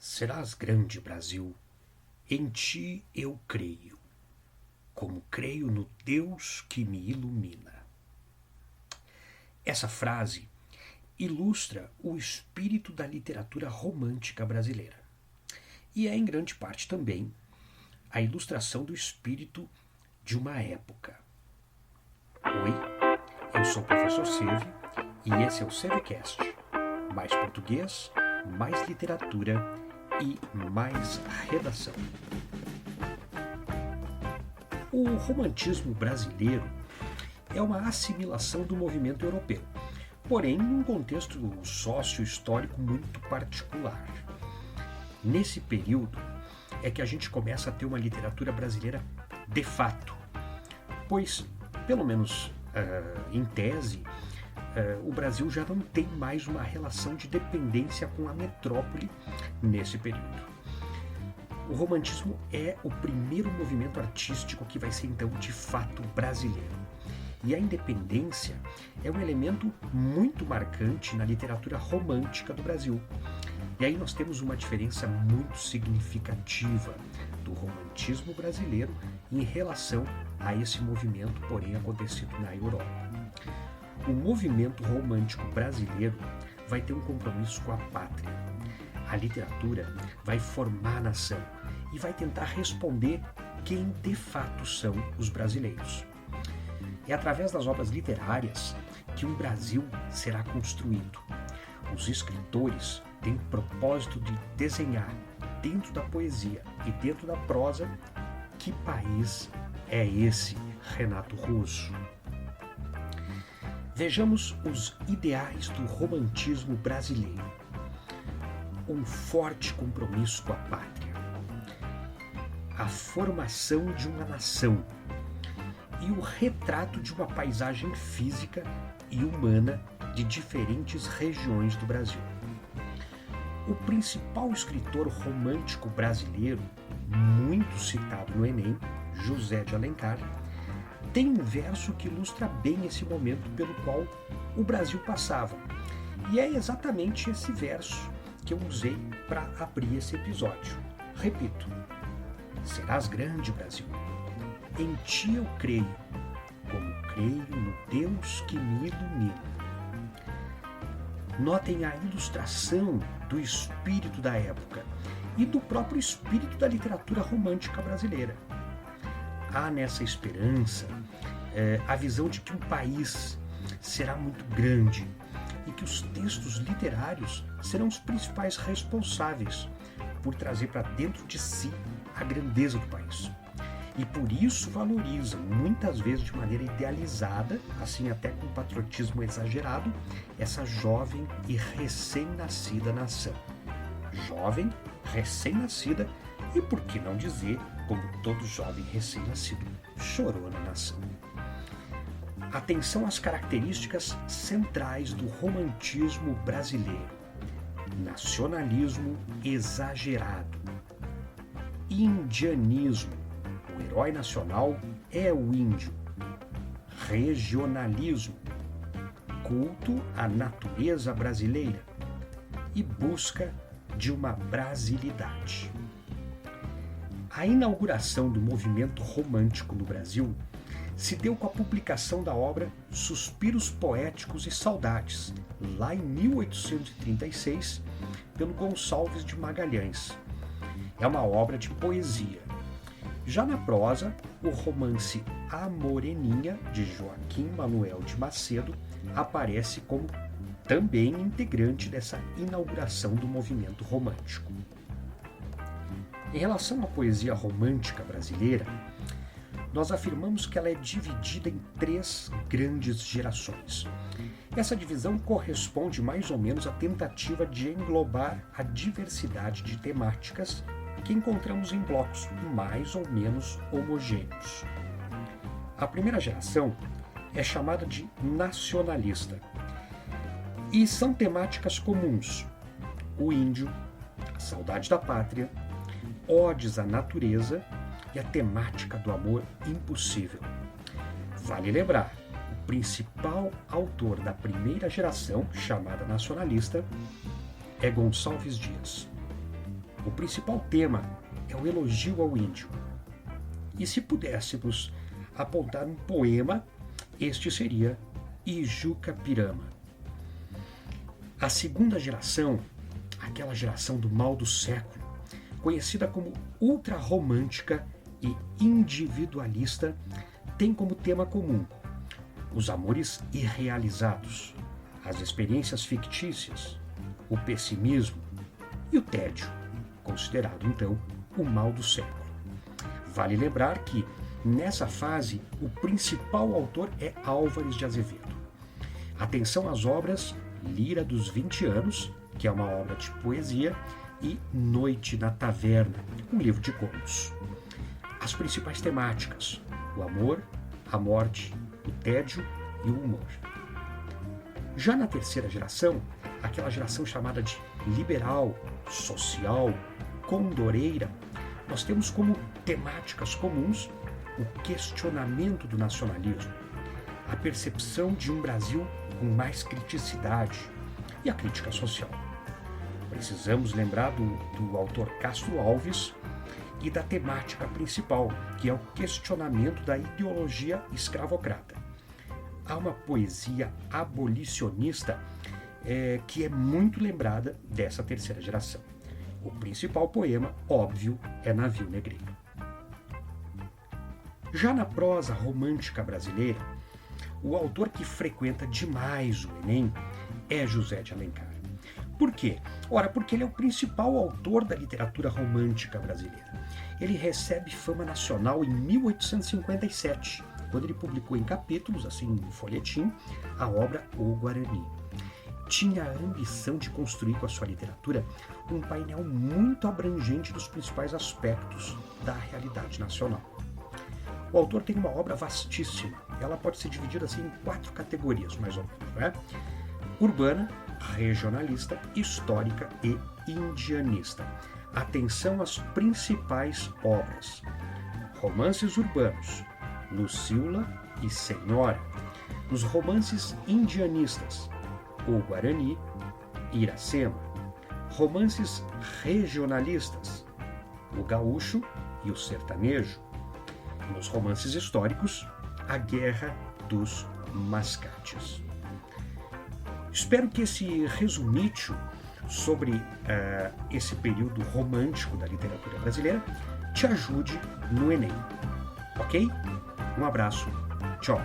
Serás grande, Brasil, em ti eu creio, como creio no Deus que me ilumina. Essa frase ilustra o espírito da literatura romântica brasileira e é, em grande parte, também a ilustração do espírito de uma época. Oi, eu sou o professor Seve e esse é o Sevecast. Mais português, mais literatura e mais redação. O romantismo brasileiro é uma assimilação do movimento europeu, porém num contexto sócio-histórico muito particular. Nesse período é que a gente começa a ter uma literatura brasileira de fato, pois, pelo menos em tese, o Brasil já não tem mais uma relação de dependência com a metrópole nesse período. O romantismo é o primeiro movimento artístico que vai ser então de fato brasileiro. E a independência é um elemento muito marcante na literatura romântica do Brasil. E aí nós temos uma diferença muito significativa do romantismo brasileiro em relação a esse movimento, porém, acontecido na Europa. O movimento romântico brasileiro vai ter um compromisso com a pátria. A literatura vai formar a nação e vai tentar responder quem de fato são os brasileiros. É através das obras literárias que um Brasil será construído. Os escritores têm o propósito de desenhar, dentro da poesia e dentro da prosa, que país é esse, Renato Russo. Vejamos os ideais do romantismo brasileiro. Um forte compromisso com a pátria, a formação de uma nação e o retrato de uma paisagem física e humana de diferentes regiões do Brasil. O principal escritor romântico brasileiro, muito citado no Enem, José de Alencar, tem um verso que ilustra bem esse momento pelo qual o Brasil passava. E é exatamente esse verso que eu usei para abrir esse episódio. Repito: serás grande, Brasil, em ti eu creio, como creio no Deus que me ilumina. Notem a ilustração do espírito da época e do próprio espírito da literatura romântica brasileira. Há nessa esperança a visão de que um país será muito grande e que os textos literários serão os principais responsáveis por trazer para dentro de si a grandeza do país. E por isso valorizam, muitas vezes de maneira idealizada, assim até com patriotismo exagerado, essa jovem e recém-nascida nação. Jovem, recém-nascida e, por que não dizer, como todo jovem recém-nascido, chorou na nação. Atenção às características centrais do romantismo brasileiro: nacionalismo exagerado, indianismo, o herói nacional é o índio, regionalismo, culto à natureza brasileira e busca de uma brasilidade. A inauguração do movimento romântico no Brasil se deu com a publicação da obra Suspiros Poéticos e Saudades, lá em 1836, pelo Gonçalves de Magalhães. É uma obra de poesia. Já na prosa, o romance A Moreninha, de Joaquim Manuel de Macedo, aparece como também integrante dessa inauguração do movimento romântico. Em relação à poesia romântica brasileira, nós afirmamos que ela é dividida em 3 grandes gerações. Essa divisão corresponde mais ou menos à tentativa de englobar a diversidade de temáticas que encontramos em blocos mais ou menos homogêneos. A primeira geração é chamada de nacionalista e são temáticas comuns: o índio, a saudade da pátria, odes à natureza e a temática do amor impossível. Vale lembrar, o principal autor da primeira geração, chamada nacionalista, é Gonçalves Dias. O principal tema é o elogio ao índio. E se pudéssemos apontar um poema, este seria Ijuca Pirama. A segunda geração, aquela geração do mal do século, conhecida como ultrarromântica e individualista, tem como tema comum os amores irrealizados, as experiências fictícias, o pessimismo e o tédio, considerado então o mal do século. Vale lembrar que, nessa fase, o principal autor é Álvares de Azevedo. Atenção às obras Lira dos 20 Anos, que é uma obra de poesia, e Noite na Taverna, um livro de contos. As principais temáticas: o amor, a morte, o tédio e o humor. Já na terceira geração, aquela geração chamada de liberal, social, condoreira, nós temos como temáticas comuns o questionamento do nacionalismo, a percepção de um Brasil com mais criticidade e a crítica social. Precisamos lembrar do autor Castro Alves e da temática principal, que é o questionamento da ideologia escravocrata. Há uma poesia abolicionista que é muito lembrada dessa terceira geração. O principal poema, óbvio, é Navio Negreiro. Já na prosa romântica brasileira, o autor que frequenta demais o Enem é José de Alencar. Por quê? Ora, porque ele é o principal autor da literatura romântica brasileira. Ele recebe fama nacional em 1857, quando ele publicou em capítulos, assim, em folhetim, a obra O Guarani. Tinha a ambição de construir com a sua literatura um painel muito abrangente dos principais aspectos da realidade nacional. O autor tem uma obra vastíssima. Ela pode ser dividida assim, em 4 categorias, mais ou menos, né? Urbana, regionalista, histórica e indianista. Atenção às principais obras: romances urbanos, Lucila e Senhora. Os romances indianistas, O Guarani, Iracema. Romances regionalistas, O Gaúcho e o Sertanejo. Nos romances históricos, A Guerra dos Mascates. Espero que esse resumítio sobre esse período romântico da literatura brasileira te ajude no Enem. Ok? Um abraço. Tchau.